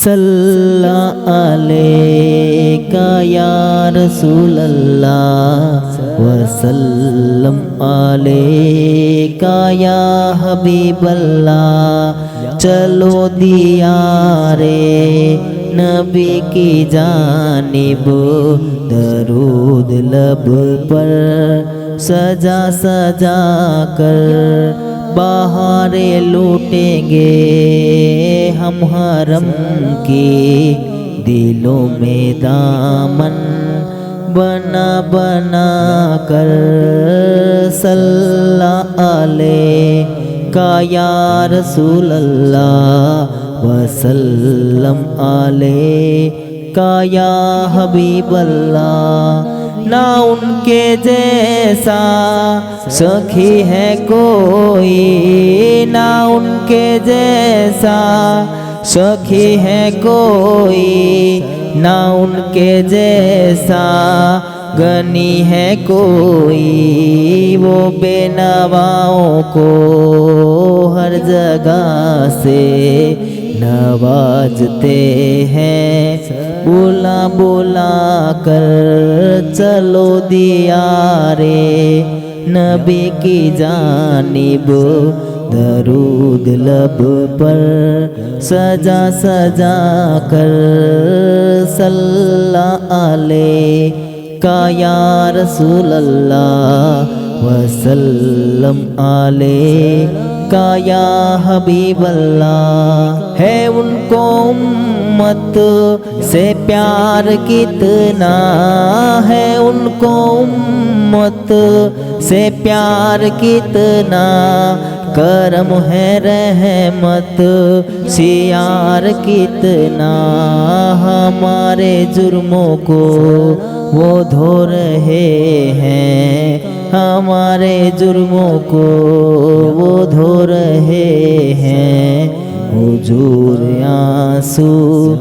صلی علیکہ یا رسول اللہ وسلم علیکہ یا حبیب اللہ۔ چلو دیار نبی کی جانب درود لب پر سجا سجا کر بہاریں لوٹیں گے ہم حرم کی، دلوں میں دامن بنا بنا کر۔ صلی علیکہ یا رسول اللہ وسلم علیکہ یا حبیب اللہ۔ نہ ان کے جیسا سخی ہے کوئی، نہ ان کے جیسا سخی ہے کوئی، نہ ان کے جیسا غنی ہے کوئی۔ وہ بے نواؤں کو ہر جگہ سے نوازتے ہیں بلا بلا کر۔ چلو دیار نبی کی جانب درود لب پر سجا سجا کر۔ صلی علیکہ یا رسول اللہ وسلم علیکہ یا حبیب اللہ۔ ہے ان کو امت سے پیار کتنا، ہے ان کو امت سے پیار کتنا، کرم ہے رحمت سیار کتنا۔ ہمارے جرموں کو وہ دھو رہے ہیں، ہمارے جرموں کو وہ دھو رہے ہیں۔ حضور آنسو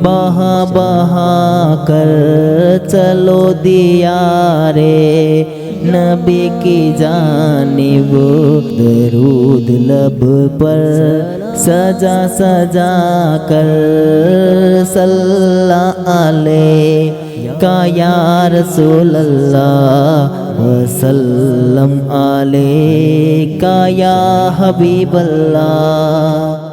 بہا بہا کر چلو دیار نبی کی جانب درود لب پر سجا سجا کر۔ صلی علیکہ یا رسول اللہ وسلم علیکہ یا حبیب اللہ۔